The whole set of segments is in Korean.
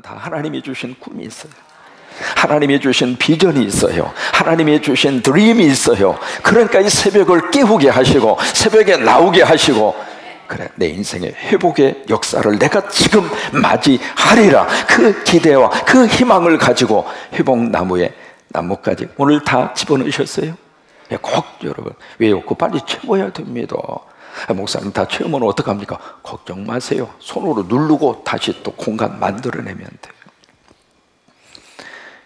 다 하나님이 주신 꿈이 있어요. 하나님이 주신 비전이 있어요. 하나님이 주신 드림이 있어요. 그러니까 이 새벽을 깨우게 하시고 새벽에 나오게 하시고, 그래, 내 인생의 회복의 역사를 내가 지금 맞이하리라, 그 기대와 그 희망을 가지고 회복나무에 나뭇가지 오늘 다 집어넣으셨어요? 꼭 여러분 외우고 빨리 채워야 됩니다. 목사님 다 채우면 어떡합니까? 걱정 마세요. 손으로 누르고 다시 또 공간 만들어내면 돼요.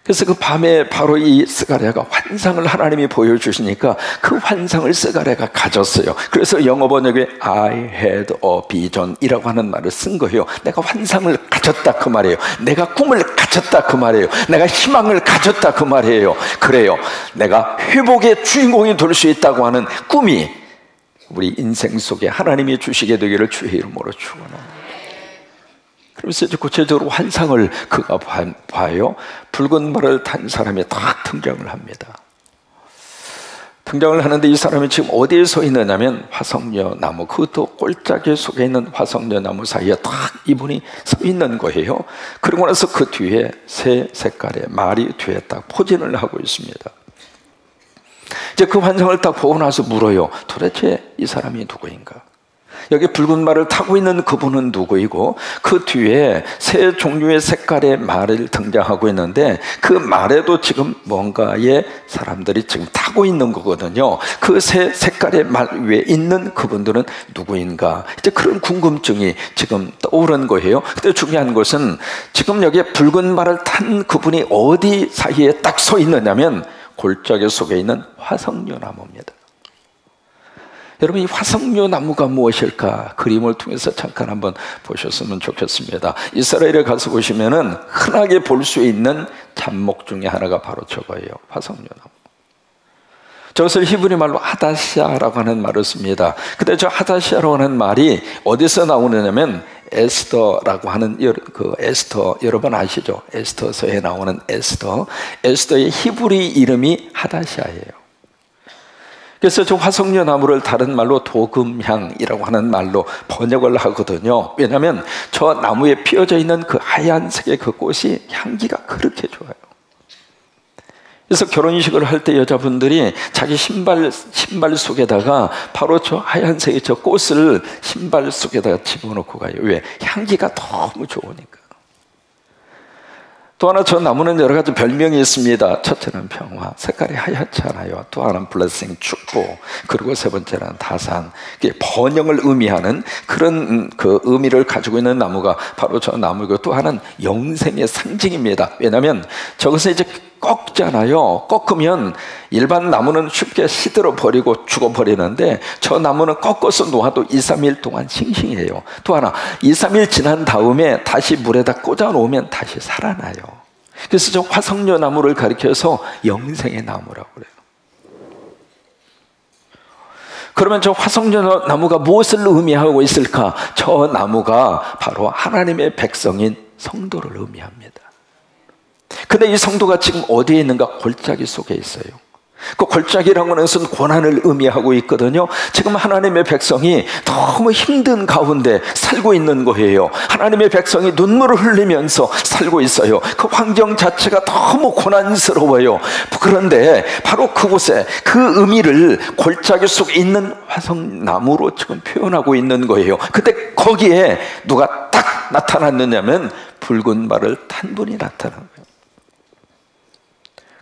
그래서 그 밤에 바로 이 스가랴가 환상을 하나님이 보여주시니까 그 환상을 스가랴가 가졌어요. 그래서 영어 번역에 I had a vision 이라고 하는 말을 쓴 거예요. 내가 환상을 가졌다 그 말이에요. 내가 꿈을 가졌다 그 말이에요. 내가 희망을 가졌다 그 말이에요. 그래요, 내가 회복의 주인공이 될 수 있다고 하는 꿈이 우리 인생 속에 하나님이 주시게 되기를 주의 이름으로 축원합니다. 그러면서 이제 구체적으로 환상을 그가 봐요. 붉은 말을 탄 사람이 딱 등장을 합니다. 등장을 하는데 이 사람이 지금 어디에 서 있느냐면 화석녀 나무, 그것도 꼴짝이 속에 있는 화석녀 나무 사이에 딱 이분이 서 있는 거예요. 그리고 나서 그 뒤에 새 색깔의 말이 뒤에 딱 포진을 하고 있습니다. 이제 그 환상을 딱 보고 나서 물어요. 도대체 이 사람이 누구인가? 여기 붉은 말을 타고 있는 그분은 누구이고, 그 뒤에 새 종류의 색깔의 말을 등장하고 있는데 그 말에도 지금 뭔가의 사람들이 지금 타고 있는 거거든요. 그 새 색깔의 말 위에 있는 그분들은 누구인가? 이제 그런 궁금증이 지금 떠오른 거예요. 근데 중요한 것은 지금 여기에 붉은 말을 탄 그분이 어디 사이에 딱 서 있느냐면 골짜기 속에 있는 화석녀 나무입니다. 여러분, 이 화석녀 나무가 무엇일까? 그림을 통해서 잠깐 한번 보셨으면 좋겠습니다. 이스라엘에 가서 보시면은 흔하게 볼 수 있는 잡목 중에 하나가 바로 저거예요. 화석녀 나무. 저것을 히브리 말로 하다시아라고 하는 말을 씁니다. 근데 저 하다시아라고 하는 말이 어디서 나오느냐면 에스더라고 하는 그 에스더, 여러분 아시죠? 에스더서에 나오는 에스더의 히브리 이름이 하다시아예요. 그래서 저 화석녀 나무를 다른 말로 도금향이라고 하는 말로 번역을 하거든요. 왜냐하면 저 나무에 피어져 있는 그 하얀색의 그 꽃이 향기가 그렇게 좋아요. 그래서 결혼식을 할 때 여자분들이 자기 신발 속에다가 바로 저 하얀색의 저 꽃을 신발 속에다가 집어넣고 가요. 왜? 향기가 너무 좋으니까. 또 하나 저 나무는 여러 가지 별명이 있습니다. 첫째는 평화, 색깔이 하얗잖아요. 또 하나는 블레싱, 축복, 그리고 세 번째는 다산, 번영을 의미하는 그런 그 의미를 가지고 있는 나무가 바로 저 나무이고, 또 하나는 영생의 상징입니다. 왜냐하면 저것을 이제 꺾잖아요. 꺾으면 일반 나무는 쉽게 시들어 버리고 죽어 버리는데 저 나무는 꺾어서 놓아도 2, 3일 동안 싱싱해요. 또 하나 2, 3일 지난 다음에 다시 물에다 꽂아 놓으면 다시 살아나요. 그래서 저 화석녀 나무를 가리켜서 영생의 나무라고 그래요. 그러면 저 화석녀 나무가 무엇을 의미하고 있을까? 저 나무가 바로 하나님의 백성인 성도를 의미합니다. 근데 이 성도가 지금 어디에 있는가? 골짜기 속에 있어요. 그 골짜기라는 것은 고난을 의미하고 있거든요. 지금 하나님의 백성이 너무 힘든 가운데 살고 있는 거예요. 하나님의 백성이 눈물을 흘리면서 살고 있어요. 그 환경 자체가 너무 고난스러워요. 그런데 바로 그곳에 그 의미를 골짜기 속에 있는 화석나무로 지금 표현하고 있는 거예요. 근데 거기에 누가 딱 나타났느냐면 붉은 말을 탄 분이 나타난 거예요.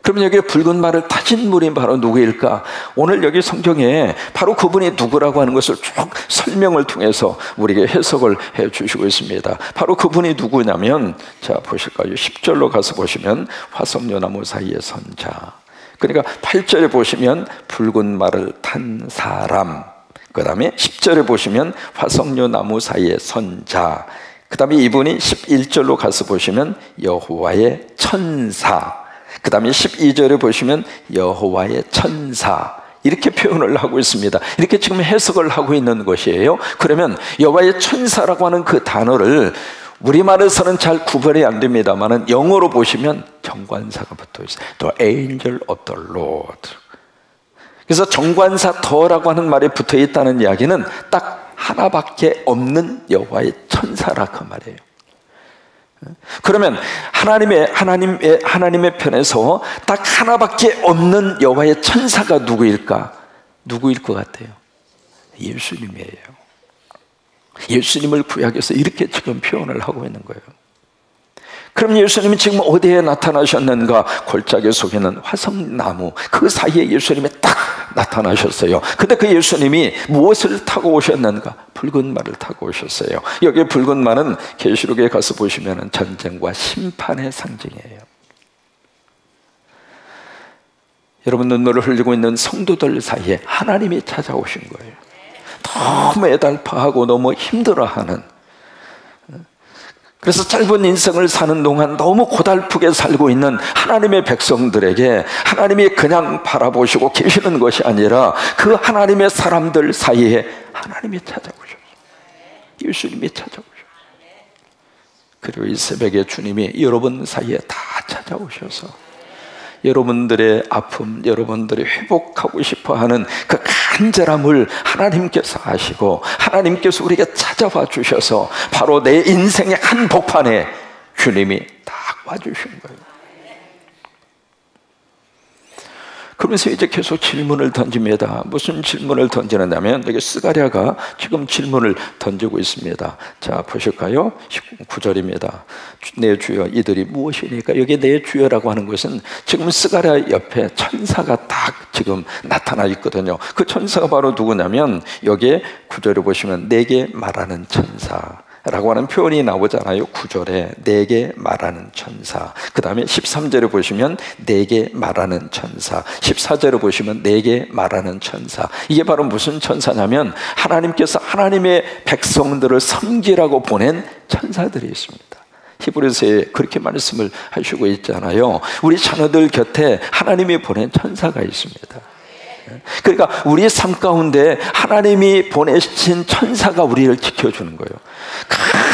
그러면 여기에 붉은 말을 타진 분이 바로 누구일까? 오늘 여기 성경에 바로 그분이 누구라고 하는 것을 쭉 설명을 통해서 우리에게 해석을 해 주시고 있습니다. 바로 그분이 누구냐면, 자 보실까요? 10절로 가서 보시면 화석녀 나무 사이에 선 자, 그러니까 8절에 보시면 붉은 말을 탄 사람, 그 다음에 10절에 보시면 화석녀 나무 사이에 선 자, 그 다음에 이분이 11절로 가서 보시면 여호와의 천사, 그 다음에 12절에 보시면 여호와의 천사, 이렇게 표현을 하고 있습니다. 이렇게 지금 해석을 하고 있는 것이에요. 그러면 여호와의 천사라고 하는 그 단어를 우리말에서는 잘 구별이 안 됩니다만 영어로 보시면 정관사가 붙어 있어요. The angel of the Lord. 그래서 정관사 더라고 하는 말이 붙어 있다는 이야기는 딱 하나밖에 없는 여호와의 천사라 그 말이에요. 그러면 하나님의 편에서 딱 하나밖에 없는 여호와의 천사가 누구일까? 누구일 것 같아요? 예수님이에요. 예수님을 구약에서 이렇게 지금 표현을 하고 있는 거예요. 그럼 예수님이 지금 어디에 나타나셨는가? 골짜기 속에 있는 화성나무 그 사이에 예수님이 딱 나타나셨어요. 근데 그 예수님이 무엇을 타고 오셨는가? 붉은 말을 타고 오셨어요. 여기 붉은 말은 계시록에 가서 보시면 전쟁과 심판의 상징이에요. 여러분, 눈물을 흘리고 있는 성도들 사이에 하나님이 찾아오신 거예요. 너무 애달파하고 너무 힘들어하는, 그래서 짧은 인생을 사는 동안 너무 고달프게 살고 있는 하나님의 백성들에게 하나님이 그냥 바라보시고 계시는 것이 아니라 그 하나님의 사람들 사이에 하나님이 찾아오셨어요. 예수님이 찾아오셨어요. 그리고 이 새벽에 주님이 여러분 사이에 다 찾아오셔서 여러분들의 아픔, 여러분들이 회복하고 싶어하는 그 간절함을 하나님께서 아시고 하나님께서 우리에게 찾아와 주셔서 바로 내 인생의 한 복판에 주님이 딱 와주신 거예요. 그러면서 이제 계속 질문을 던집니다. 무슨 질문을 던지느냐면 여기 스가랴가 지금 질문을 던지고 있습니다. 자, 보실까요? 19절입니다. 내 주여 이들이 무엇이니까? 여기 내 주여라고 하는 것은 지금 스가랴 옆에 천사가 딱 지금 나타나 있거든요. 그 천사가 바로 누구냐면 여기에 9절에 보시면 내게 말하는 천사 라고 하는 표현이 나오잖아요. 9절에 내게 말하는 천사, 그 다음에 13절에 보시면 내게 말하는 천사, 14절에 보시면 내게 말하는 천사. 이게 바로 무슨 천사냐면 하나님께서 하나님의 백성들을 섬기라고 보낸 천사들이 있습니다. 히브리서에 그렇게 말씀을 하시고 있잖아요. 우리 자녀들 곁에 하나님이 보낸 천사가 있습니다. 그러니까 우리의 삶 가운데 하나님이 보내신 천사가 우리를 지켜주는 거예요.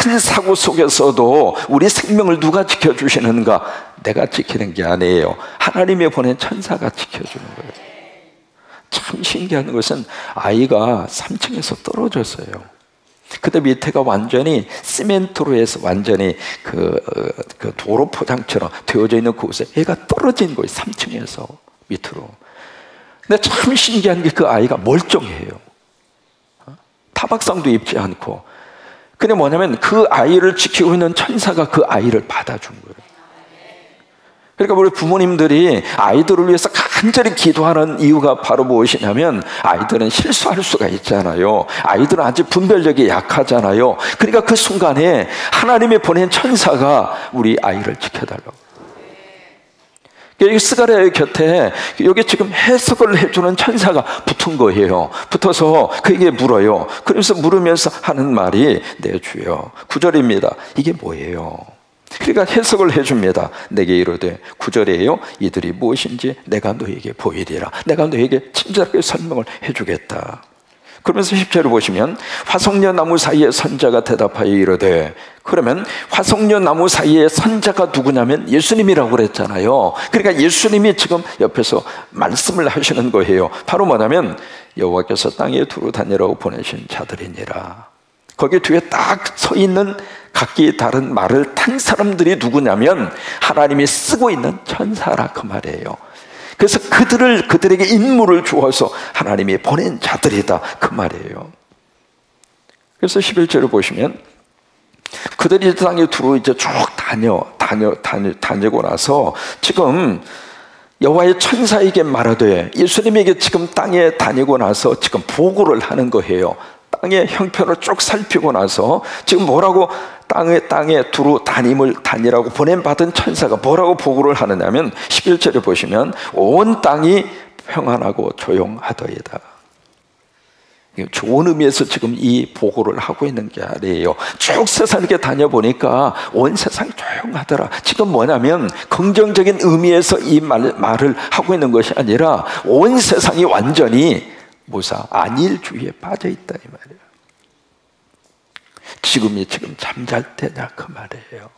큰 사고 속에서도 우리 생명을 누가 지켜주시는가? 내가 지키는 게 아니에요. 하나님이 보낸 천사가 지켜주는 거예요. 참 신기한 것은 아이가 3층에서 떨어졌어요. 그때 밑에가 완전히 시멘트로 해서 완전히 그 도로 포장처럼 되어져 있는 그곳에 애가 떨어진 거예요. 3층에서 밑으로. 근데 참 신기한 게 그 아이가 멀쩡해요. 타박상도 입지 않고. 근데 뭐냐면 그 아이를 지키고 있는 천사가 그 아이를 받아준 거예요. 그러니까 우리 부모님들이 아이들을 위해서 간절히 기도하는 이유가 바로 무엇이냐면 아이들은 실수할 수가 있잖아요. 아이들은 아직 분별력이 약하잖아요. 그러니까 그 순간에 하나님이 보낸 천사가 우리 아이를 지켜달라고. 여기 스가랴의 곁에 여기 지금 해석을 해주는 천사가 붙은 거예요. 붙어서 그에게 물어요. 그래서 물으면서 하는 말이 내 주여. 9절입니다. 이게 뭐예요? 그러니까 해석을 해줍니다. 내게 이르되 9절이에요. 이들이 무엇인지 내가 너에게 보이리라. 내가 너에게 친절하게 설명을 해주겠다. 그러면서 10절을 보시면 화석려 나무 사이에 선자가 대답하여 이르되, 그러면 화석려 나무 사이에 선자가 누구냐면 예수님이라고 그랬잖아요. 그러니까 예수님이 지금 옆에서 말씀을 하시는 거예요. 바로 뭐냐면 여호와께서 땅에 두루 다니라고 보내신 자들이니라. 거기 뒤에 딱 서 있는 각기 다른 말을 탄 사람들이 누구냐면 하나님이 쓰고 있는 천사라 그 말이에요. 그래서 그들에게 인물을 주어서 하나님이 보낸 자들이다 그 말이에요. 그래서 11절을 보시면 그들이 땅에 두루 이제 쭉 다니고 나서 지금 여호와의 천사에게 말하되, 예수님에게 지금 땅에 다니고 나서 지금 보고를 하는 거예요. 땅의 형편을 쭉 살피고 나서 지금 뭐라고 땅에 두루 다니라고 보냄받은 천사가 뭐라고 보고를 하느냐면 11절에 보시면 온 땅이 평안하고 조용하더이다. 좋은 의미에서 지금 이 보고를 하고 있는 게 아니에요. 쭉 세상에 다녀보니까 온 세상이 조용하더라. 지금 뭐냐면 긍정적인 의미에서 이 말을 하고 있는 것이 아니라 온 세상이 완전히 안일주의에 빠져 있다 이 말이에요. 지금 잠잘 때냐 그 말이에요.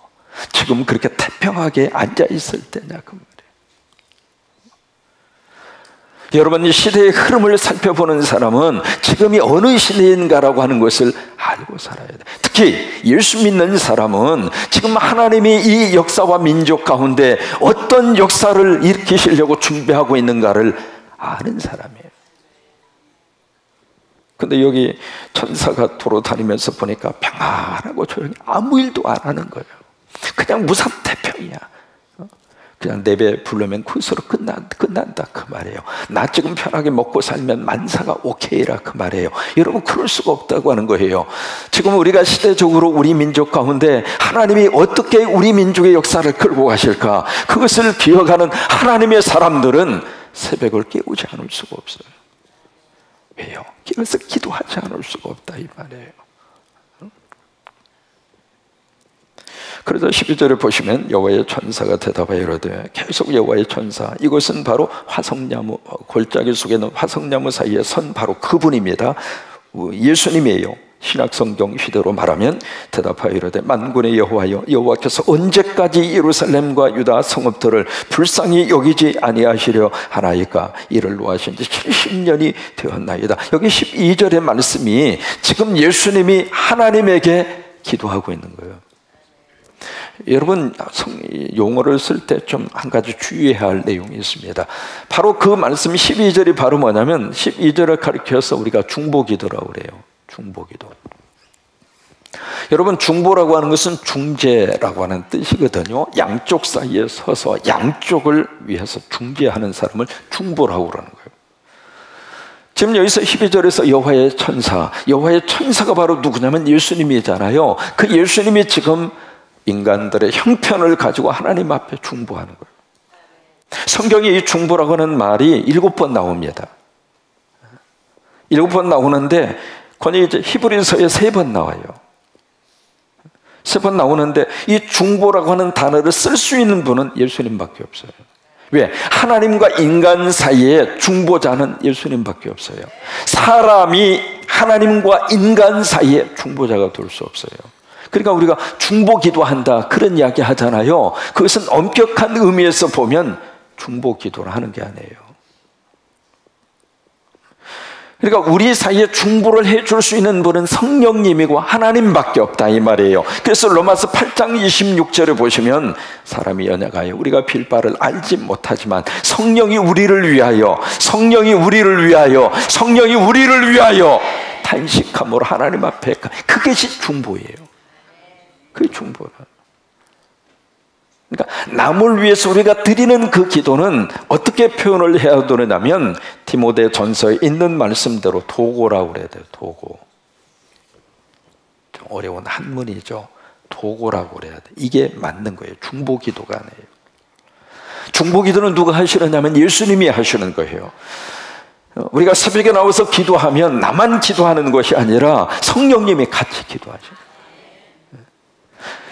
지금 그렇게 태평하게 앉아 있을 때냐 그 말이에요. 여러분, 이 시대의 흐름을 살펴보는 사람은 지금이 어느 시대인가라고 하는 것을 알고 살아야 돼. 특히 예수 믿는 사람은 지금 하나님이 이 역사와 민족 가운데 어떤 역사를 일으키시려고 준비하고 있는가를 아는 사람이에요. 근데 여기 천사가 돌아다니면서 보니까 평안하고 조용히 아무 일도 안 하는 거예요. 그냥 무사태평이야. 그냥 내 배 부르면 그것으로 끝난다 그 말이에요. 나 지금 편하게 먹고 살면 만사가 오케이라 그 말이에요. 여러분, 그럴 수가 없다고 하는 거예요. 지금 우리가 시대적으로 우리 민족 가운데 하나님이 어떻게 우리 민족의 역사를 끌고 가실까, 그것을 기억하는 하나님의 사람들은 새벽을 깨우지 않을 수가 없어요. 왜요? 그래서 기도하지 않을 수가 없다 이 말이에요. 그래서 12절에 보시면 여호와의 천사가 대답하여 이르되, 계속 여호와의 천사, 이것은 바로 화석나무, 골짜기 속에 있는 화석나무 사이에 선 바로 그분입니다. 예수님이에요. 신약성경 시대로 말하면 대답하여 이르되, 만군의 여호와여, 여호와께서 언제까지 예루살렘과 유다 성읍들을 불쌍히 여기지 아니하시려 하나이까? 이를 노하신 지 70년이 되었나이다. 여기 12절의 말씀이 지금 예수님이 하나님에게 기도하고 있는 거예요. 여러분, 용어를 쓸 때 좀 한 가지 주의해야 할 내용이 있습니다. 바로 그 말씀 12절이 바로 뭐냐면, 12절을 가리켜서 우리가 중보기도라고 그래요. 중보기도. 여러분, 중보라고 하는 것은 중재라고 하는 뜻이거든요. 양쪽 사이에 서서 양쪽을 위해서 중재하는 사람을 중보라고 그러는 거예요. 지금 여기서 12절에서 여호와의 천사, 여호와의 천사가 바로 누구냐면 예수님이잖아요. 그 예수님이 지금 인간들의 형편을 가지고 하나님 앞에 중보하는 거예요. 성경에 이 중보라고 하는 말이 7번 나옵니다. 7번 나오는데, 거기 이제 히브리서에 3번 나와요. 3번 나오는데, 이 중보라고 하는 단어를 쓸 수 있는 분은 예수님밖에 없어요. 왜? 하나님과 인간 사이에 중보자는 예수님밖에 없어요. 사람이 하나님과 인간 사이에 중보자가 될 수 없어요. 그러니까 우리가 중보 기도한다 그런 이야기 하잖아요. 그것은 엄격한 의미에서 보면 중보 기도를 하는 게 아니에요. 그러니까 우리 사이에 중보를 해줄 수 있는 분은 성령님이고 하나님밖에 없다 이 말이에요. 그래서 로마서 8장 26절에 보시면, 사람이 연약하여 우리가 빌 바를 알지 못하지만 성령이 우리를 위하여 탄식함으로 하나님 앞에, 그것이 중보예요. 그게 중보라. 그러니까 남을 위해서 우리가 드리는 그 기도는 어떻게 표현을 해야 되냐면, 디모데 전서에 있는 말씀대로 도고라고 그래야 돼요. 도고. 좀 어려운 한문이죠. 도고라고 그래야 돼. 이게 맞는 거예요. 중보 기도가 아니에요. 중보 기도는 누가 하시느냐면 예수님이 하시는 거예요. 우리가 새벽에 나와서 기도하면 나만 기도하는 것이 아니라 성령님이 같이 기도하셔요.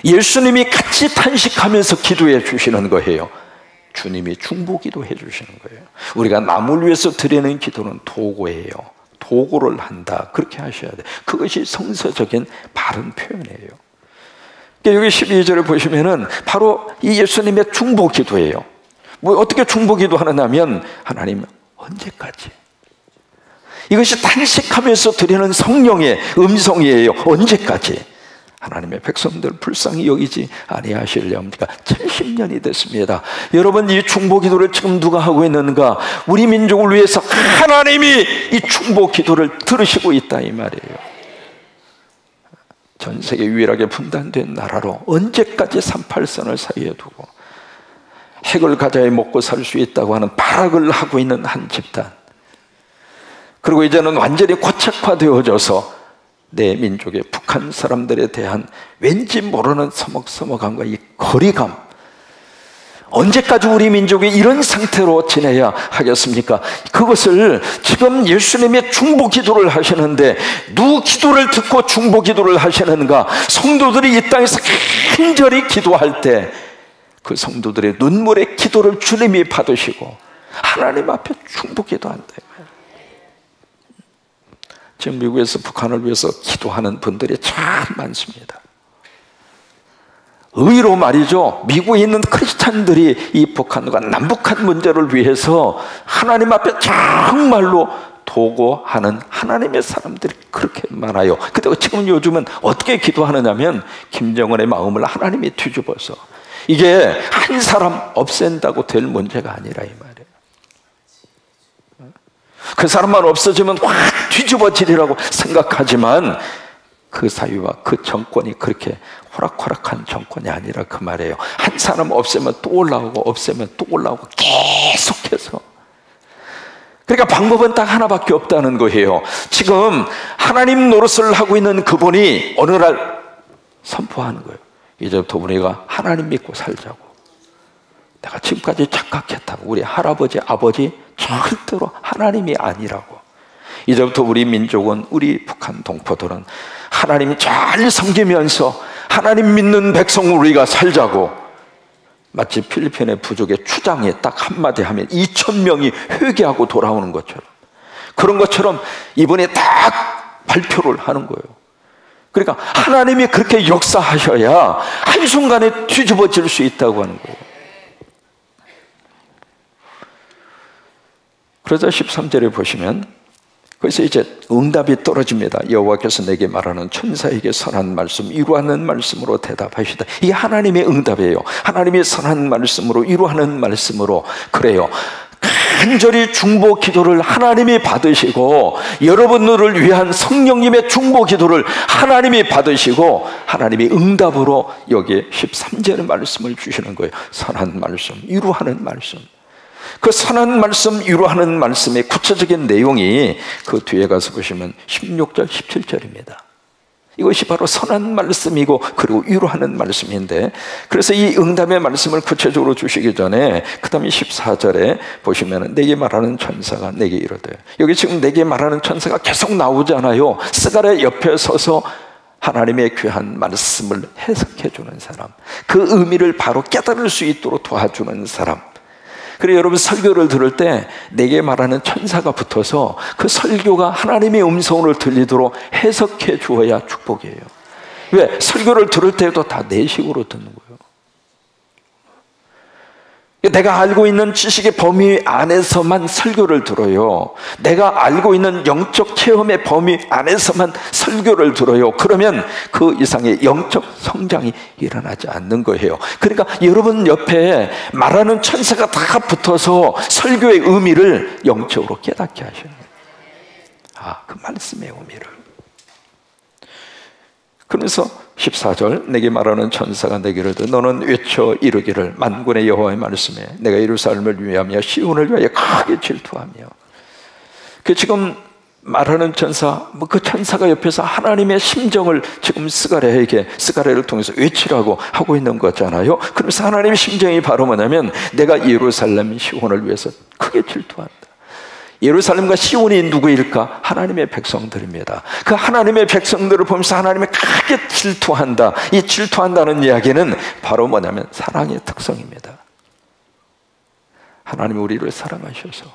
예수님이 같이 탄식하면서 기도해 주시는 거예요. 주님이 중보기도 해 주시는 거예요. 우리가 남을 위해서 드리는 기도는 도고예요. 도고를 한다, 그렇게 하셔야 돼요. 그것이 성서적인 바른 표현이에요. 여기 12절을 보시면은 바로 이 예수님의 중보기도예요. 뭐 어떻게 중보기도 하느냐면, 하나님 언제까지? 이것이 탄식하면서 드리는 성령의 음성이에요. 언제까지? 하나님의 백성들 불쌍히 여기지 아니하시려합니까? 70년이 됐습니다. 여러분, 이 중보 기도를 지금 누가 하고 있는가? 우리 민족을 위해서 하나님이 이 중보 기도를 들으시고 있다 이 말이에요. 전 세계 유일하게 분단된 나라로 언제까지 38선을 사이에 두고 핵을 가져야 먹고 살 수 있다고 하는 발악을 하고 있는 한 집단, 그리고 이제는 완전히 고착화되어져서 내 민족의 북한 사람들에 대한 왠지 모르는 서먹서먹함과 이 거리감, 언제까지 우리 민족이 이런 상태로 지내야 하겠습니까? 그것을 지금 예수님의 중보 기도를 하시는데, 누구 기도를 듣고 중보 기도를 하시는가? 성도들이 이 땅에서 간절히 기도할 때 그 성도들의 눈물의 기도를 주님이 받으시고 하나님 앞에 중보 기도한다. 지금 미국에서 북한을 위해서 기도하는 분들이 참 많습니다. 의외로 말이죠, 미국에 있는 크리스찬들이 이 북한과 남북한 문제를 위해서 하나님 앞에 정말로 도구하는 하나님의 사람들이 그렇게 많아요. 근데 지금 요즘은 어떻게 기도하느냐면 김정은의 마음을 하나님이 뒤집어서, 이게 한 사람 없앤다고 될 문제가 아니라 이 말이에요. 그 사람만 없어지면 확 뒤집어지리라고 생각하지만 그 사회와 그 정권이 그렇게 호락호락한 정권이 아니라 그 말이에요. 한 사람 없애면 또 올라오고 없애면 또 올라오고 계속해서. 그러니까 방법은 딱 하나밖에 없다는 거예요. 지금 하나님 노릇을 하고 있는 그분이 어느 날 선포하는 거예요. 이제부터 우리가 하나님 믿고 살자고. 내가 지금까지 착각했다고. 우리 할아버지, 아버지 절대로 하나님이 아니라고. 이제부터 우리 민족은, 우리 북한 동포들은 하나님 잘 섬기면서 하나님 믿는 백성으로 우리가 살자고. 마치 필리핀의 부족의 추장이 딱 한마디 하면 2,000명이 회개하고 돌아오는 것처럼, 그런 것처럼 이번에 딱 발표를 하는 거예요. 그러니까 하나님이 그렇게 역사하셔야 한순간에 뒤집어질 수 있다고 하는 거예요. 그러자 13절에 보시면, 그래서 이제 응답이 떨어집니다. 여호와께서 내게 말하는 천사에게 선한 말씀, 이루하는 말씀으로 대답하시다. 이게 하나님의 응답이에요. 하나님의 선한 말씀으로, 이루하는 말씀으로. 그래요. 간절히 중보 기도를 하나님이 받으시고, 여러분들을 위한 성령님의 중보 기도를 하나님이 받으시고, 하나님이 응답으로 여기에 13절의 말씀을 주시는 거예요. 선한 말씀, 이루하는 말씀. 그 선한 말씀, 이루하는 말씀의 구체적인 내용이 그 뒤에 가서 보시면 16절, 17절입니다. 이것이 바로 선한 말씀이고 그리고 이루하는 말씀인데, 그래서 이 응답의 말씀을 구체적으로 주시기 전에 그 다음에 14절에 보시면 내게 말하는 천사가 내게 이르되, 여기 지금 내게 말하는 천사가 계속 나오잖아요. 스가랴 옆에 서서 하나님의 귀한 말씀을 해석해 주는 사람, 그 의미를 바로 깨달을 수 있도록 도와주는 사람. 그래서 여러분 설교를 들을 때 내게 말하는 천사가 붙어서 그 설교가 하나님의 음성으로 들리도록 해석해 주어야 축복이에요. 왜? 설교를 들을 때도 다 내 식으로 듣는 거예요. 내가 알고 있는 지식의 범위 안에서만 설교를 들어요. 내가 알고 있는 영적 체험의 범위 안에서만 설교를 들어요. 그러면 그 이상의 영적 성장이 일어나지 않는 거예요. 그러니까 여러분 옆에 말하는 천사가 다 붙어서 설교의 의미를 영적으로 깨닫게 하시는 거예요. 그 말씀의 의미를. 그래서 14절, 내게 말하는 천사가 내게 이르되 너는 외쳐 이르기를 만군의 여호와의 말씀에 내가 예루살렘을 위하며 시온을 위하여 크게 질투하며. 그 지금 말하는 천사, 그 천사가 옆에서 하나님의 심정을 지금 스가랴를 통해서 외치라고 하고 있는 거잖아요. 그래서 하나님의 심정이 바로 뭐냐면 내가 예루살렘 시온을 위해서 크게 질투한다. 예루살렘과 시온이 누구일까? 하나님의 백성들입니다. 그 하나님의 백성들을 보면서 하나님이 크게 질투한다. 이 질투한다는 이야기는 바로 뭐냐면 사랑의 특성입니다. 하나님이 우리를 사랑하셔서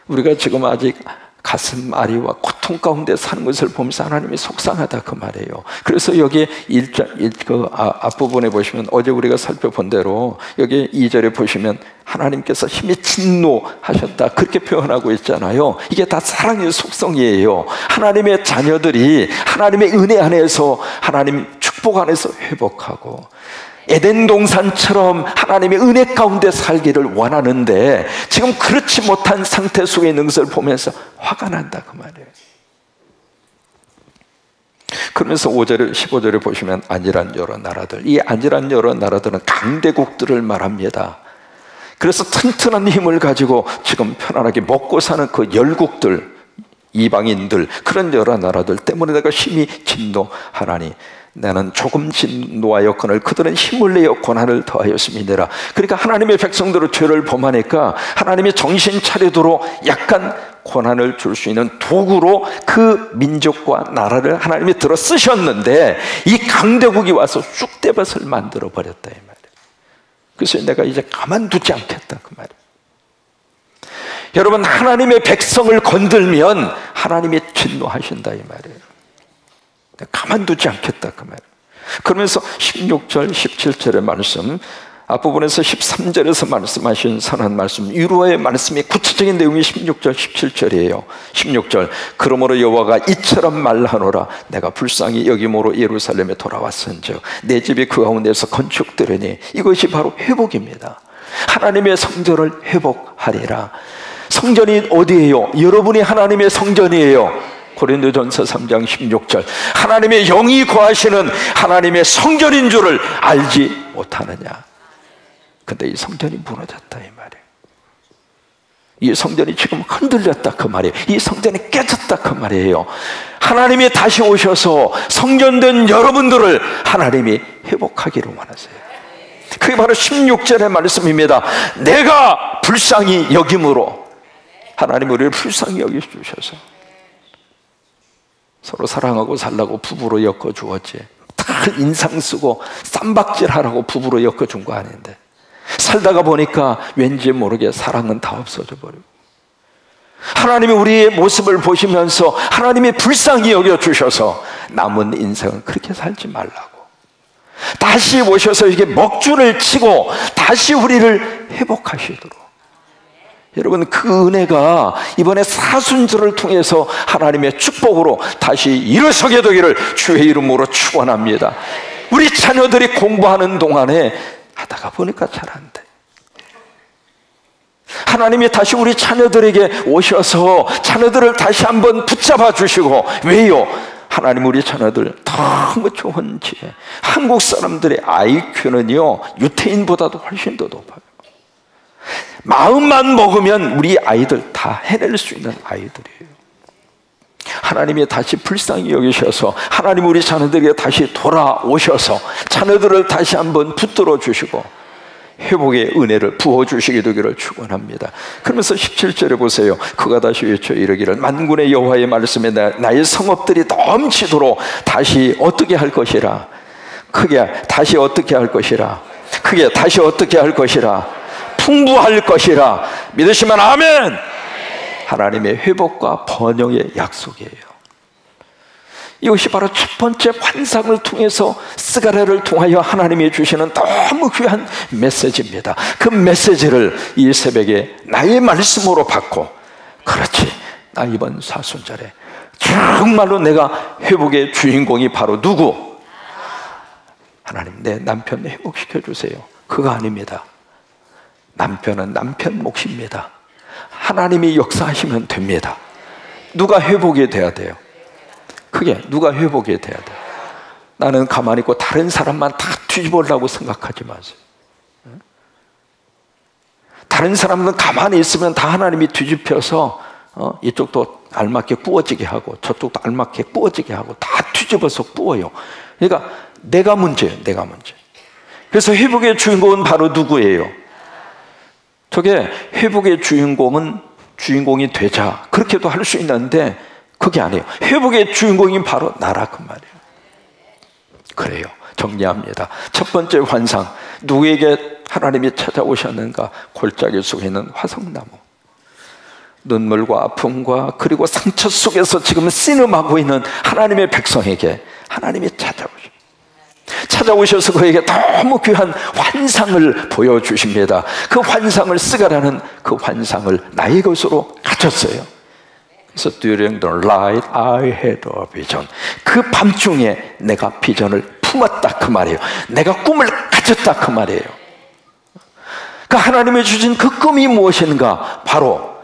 우리가 지금 아직 가슴 아리와 고통 가운데 사는 것을 보면서 하나님이 속상하다 그 말이에요. 그래서 여기 앞부분에 보시면 어제 우리가 살펴본 대로 여기 2절에 보시면 하나님께서 심히 진노하셨다 그렇게 표현하고 있잖아요. 이게 다 사랑의 속성이에요. 하나님의 자녀들이 하나님의 은혜 안에서, 하나님 축복 안에서 회복하고 에덴 동산처럼 하나님의 은혜 가운데 살기를 원하는데 지금 그렇지 못한 상태 속에 있는 것을 보면서 화가 난다 그 말이에요. 그러면서 5절에 15절에 보시면 안일한 여러 나라들, 이 안일한 여러 나라들은 강대국들을 말합니다. 그래서 튼튼한 힘을 가지고 지금 편안하게 먹고 사는 그 열국들, 이방인들, 그런 여러 나라들 때문에 내가 심히 진노하나니 나는 조금 진노하였거늘 그들은 힘을 내어 고난을 더하였음이니라. 그러니까 하나님의 백성들의 죄를 범하니까 하나님이 정신 차리도록 약간 고난을 줄 수 있는 도구로 그 민족과 나라를 하나님이 들어 쓰셨는데 이 강대국이 와서 쑥대밭을 만들어 버렸다 이 말이에요. 그래서 내가 이제 가만두지 않겠다 그 말이에요. 여러분 하나님의 백성을 건들면 하나님이 진노하신다 이 말이에요. 가만두지 않겠다 그 말이에요. 그러면서 16절 17절의 말씀, 앞부분에서 13절에서 말씀하신 선한 말씀, 위로의 말씀이 구체적인 내용이 16절, 17절이에요. 16절, 그러므로 여호와가 이처럼 말하노라. 내가 불쌍히 여김으로 예루살렘에 돌아왔은즉 내 집이 그 가운데서 건축되려니. 이것이 바로 회복입니다. 하나님의 성전을 회복하리라. 성전이 어디예요? 여러분이 하나님의 성전이에요. 고린도전서 3장 16절, 하나님의 영이 거하시는 하나님의 성전인 줄을 알지 못하느냐. 근데 이 성전이 무너졌다 이 말이에요. 이 성전이 지금 흔들렸다 그 말이에요. 이 성전이 깨졌다 그 말이에요. 하나님이 다시 오셔서 성전된 여러분들을 하나님이 회복하기를 원하세요. 그게 바로 16절의 말씀입니다. 내가 불쌍히 여김으로. 하나님 우리를 불쌍히 여기주셔서 서로 사랑하고 살라고 부부로 엮어주었지, 다 인상 쓰고 쌈박질하라고 부부로 엮어준 거 아닌데, 살다가 보니까 왠지 모르게 사랑은 다 없어져 버리고, 하나님이 우리의 모습을 보시면서 하나님이 불쌍히 여겨주셔서 남은 인생은 그렇게 살지 말라고 다시 오셔서 이게 먹줄을 치고 다시 우리를 회복하시도록. 여러분, 그 은혜가 이번에 사순절을 통해서 하나님의 축복으로 다시 일어서게 되기를 주의 이름으로 축원합니다. 우리 자녀들이 공부하는 동안에 하다가 보니까 잘 안 돼. 하나님이 다시 우리 자녀들에게 오셔서 자녀들을 다시 한번 붙잡아 주시고. 왜요? 하나님 우리 자녀들 너무 좋은 지혜. 한국 사람들의 IQ는요 유태인보다도 훨씬 더 높아요. 마음만 먹으면 우리 아이들 다 해낼 수 있는 아이들이에요. 하나님이 다시 불쌍히 여기셔서 하나님 우리 자녀들에게 다시 돌아오셔서 자녀들을 다시 한번 붙들어 주시고 회복의 은혜를 부어주시게 되기를 축원합니다. 그러면서 17절에 보세요. 그가 다시 외쳐 이르기를 만군의 여호와의 말씀에 나의 성읍들이 넘치도록 다시 어떻게 할 것이라. 크게 다시 어떻게 할 것이라. 크게 다시 어떻게 할 것이라. 풍부할 것이라. 믿으시면 아멘. 하나님의 회복과 번영의 약속이에요. 이것이 바로 첫 번째 환상을 통해서 스가랴를 통하여 하나님이 주시는 너무 귀한 메시지입니다. 그 메시지를 이 새벽에 나의 말씀으로 받고, 그렇지, 나 이번 사순절에 정말로 내가 회복의 주인공이 바로 누구? 하나님, 내 남편 회복시켜 주세요. 그거 아닙니다. 남편은 남편 몫입니다. 하나님이 역사하시면 됩니다. 누가 회복이 돼야 돼요? 그게 누가 회복이 돼야 돼요? 나는 가만히 있고 다른 사람만 다 뒤집으려고 생각하지 마세요. 다른 사람은 가만히 있으면 다 하나님이 뒤집혀서 이쪽도 알맞게 구워지게 하고 저쪽도 알맞게 구워지게 하고 다 뒤집어서 구워요. 그러니까 내가 문제예요. 내가 문제. 그래서 회복의 주인공은 바로 누구예요? 저게 회복의 주인공이 되자 그렇게도 할 수 있는데 그게 아니에요. 회복의 주인공이 바로 나라 그 말이에요. 그래요. 정리합니다. 첫 번째 환상, 누구에게 하나님이 찾아오셨는가? 골짜기 속에 있는 화성나무. 눈물과 아픔과 그리고 상처 속에서 지금 씨름하고 있는 하나님의 백성에게 하나님이 찾아오셔서 그에게 너무 귀한 환상을 보여주십니다. 그 환상을 스가랴는 그 환상을 나의 것으로 가졌어요. 그래서 during the night I had a vision. 그 밤중에 내가 비전을 품었다 그 말이에요. 내가 꿈을 가졌다 그 말이에요. 그 하나님이 주신 그 꿈이 무엇인가? 바로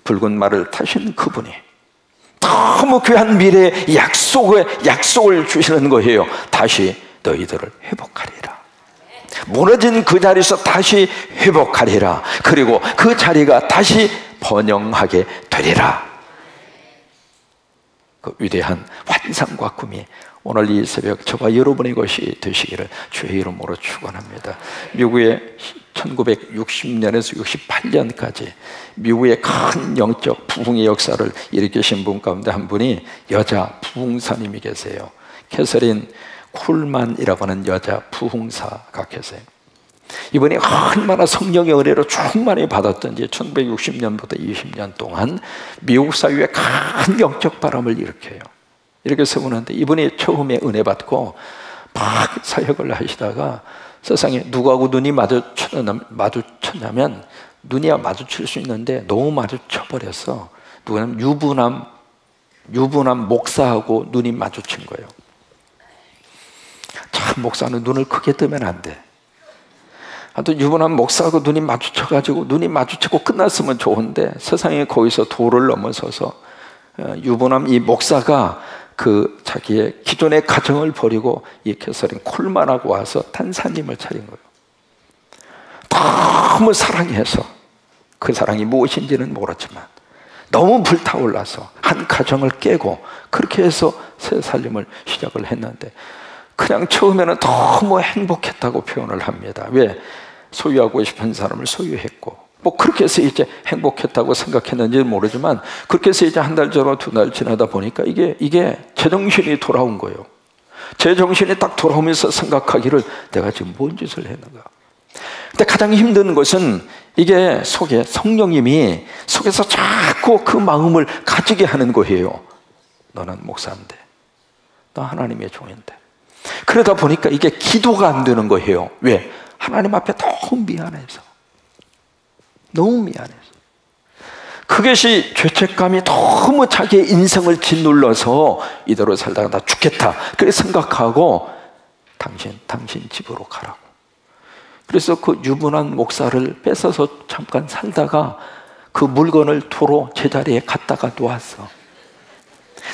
붉은 말을 타신 그분이 너무 귀한 미래의 약속을 주시는 거예요. 다시 너희들을 회복하리라. 무너진 그 자리에서 다시 회복하리라. 그리고 그 자리가 다시 번영하게 되리라. 그 위대한 환상과 꿈이 오늘 이 새벽 저와 여러분의 것이 되시기를 주의 이름으로 축원합니다. 미국의 1960년에서 68년까지 미국의 큰 영적 부흥의 역사를 일으키신 분 가운데 한 분이 여자 부흥사님이 계세요. 캐서린 쿨만이라고 하는 여자 부흥사가 계세요. 이분이 얼마나 성령의 은혜로 충만히 받았던지 1960년부터 20년 동안 미국 사회에 큰 영적 바람을 일으켜요. 이렇게 세우는데 이분이 처음에 은혜 받고 막 사역을 하시다가 세상에 누구하고 눈이 마주쳤냐면 눈이 마주칠 수 있는데 너무 마주쳐버렸어. 누구냐면 유부남 목사하고 눈이 마주친 거예요. 참, 목사는 눈을 크게 뜨면 안 돼. 하여튼 유부남 목사하고 눈이 마주쳐가지고 눈이 마주치고 끝났으면 좋은데 세상에 거기서 도를 넘어서서 유부남 이 목사가 그 자기의 기존의 가정을 버리고 이 캐서린 콜만하고 와서 탄사님을 차린 거예요. 너무 사랑해서, 그 사랑이 무엇인지는 모르지만 너무 불타올라서 한 가정을 깨고 그렇게 해서 새 살림을 시작을 했는데, 그냥 처음에는 너무 행복했다고 표현을 합니다. 왜? 소유하고 싶은 사람을 소유했고, 뭐 그렇게 해서 이제 행복했다고 생각했는지는 모르지만, 그렇게 해서 이제 한 달 전후 두 달 지나다 보니까 이게 제정신이 돌아온 거예요. 제정신이 딱 돌아오면서 생각하기를 내가 지금 뭔 짓을 했는가. 근데 가장 힘든 것은 이게 속에 성령님이 속에서 자꾸 그 마음을 가지게 하는 거예요. 너는 목사인데, 너 하나님의 종인데. 그러다 보니까 이게 기도가 안 되는 거예요. 왜? 하나님 앞에 너무 미안해서, 너무 미안해서. 그것이 죄책감이 너무 자기의 인생을 짓눌러서 이대로 살다가 나 죽겠다 그렇게 생각하고, 당신 집으로 가라고. 그래서 그 유부남 목사를 뺏어서 잠깐 살다가 그 물건을 도로 제자리에 갖다가 놓았어.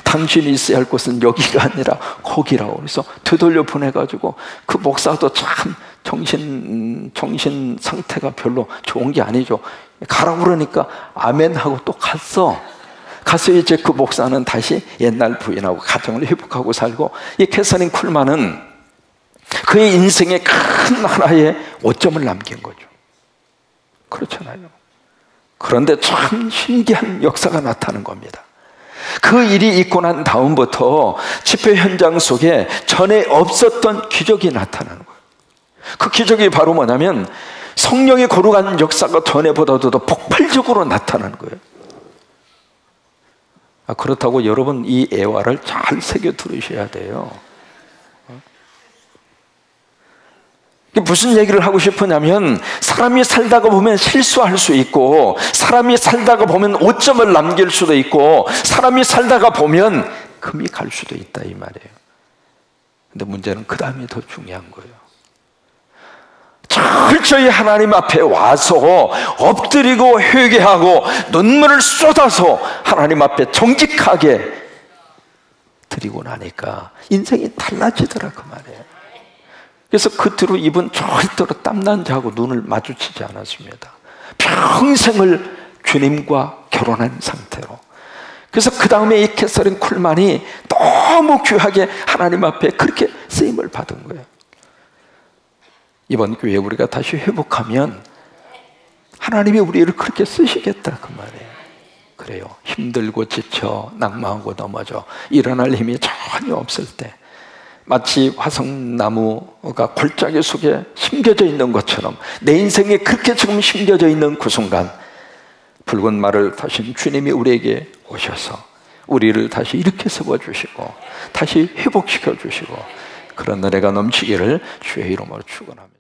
당신이 있어야 할 곳은 여기가 아니라 거기라고. 그래서 되돌려 보내가지고, 그 목사도 참 정신 상태가 별로 좋은 게 아니죠. 가라고 그러니까 아멘 하고 또 갔어. 가서 이제 그 목사는 다시 옛날 부인하고 가정을 회복하고 살고, 이 캐서린 쿨만은 그의 인생에 큰 하나의 오점을 남긴 거죠. 그렇잖아요. 그런데 참 신기한 역사가 나타나는 겁니다. 그 일이 있고 난 다음부터 집회 현장 속에 전에 없었던 기적이 나타나는 거예요. 그 기적이 바로 뭐냐면, 성령의 거룩한 역사가 전에보다도 더 폭발적으로 나타나는 거예요. 그렇다고 여러분 이 애화를 잘 새겨 들으셔야 돼요. 무슨 얘기를 하고 싶으냐면, 사람이 살다가 보면 실수할 수 있고, 사람이 살다가 보면 오점을 남길 수도 있고, 사람이 살다가 보면 금이 갈 수도 있다 이 말이에요. 근데 문제는 그 다음이 더 중요한 거예요. 철저히 하나님 앞에 와서 엎드리고 회개하고 눈물을 쏟아서 하나님 앞에 정직하게 드리고 나니까 인생이 달라지더라 그 말이에요. 그래서 그 뒤로 이분 절대로 땀난 자하고 눈을 마주치지 않았습니다. 평생을 주님과 결혼한 상태로. 그래서 그 다음에 이 캐서린 쿨만이 너무 귀하게 하나님 앞에 그렇게 쓰임을 받은 거예요. 이번 교회 우리가 다시 회복하면 하나님이 우리를 그렇게 쓰시겠다 그 말이에요. 그래요. 힘들고 지쳐 낙망하고 넘어져 일어날 힘이 전혀 없을 때, 마치 화성나무가 골짜기 속에 심겨져 있는 것처럼 내 인생에 그렇게 지금 심겨져 있는 그 순간, 붉은 말을 타신 주님이 우리에게 오셔서 우리를 다시 이렇게 세워주시고 다시 회복시켜 주시고, 그런 은혜가 넘치기를 주의 이름으로 축원합니다.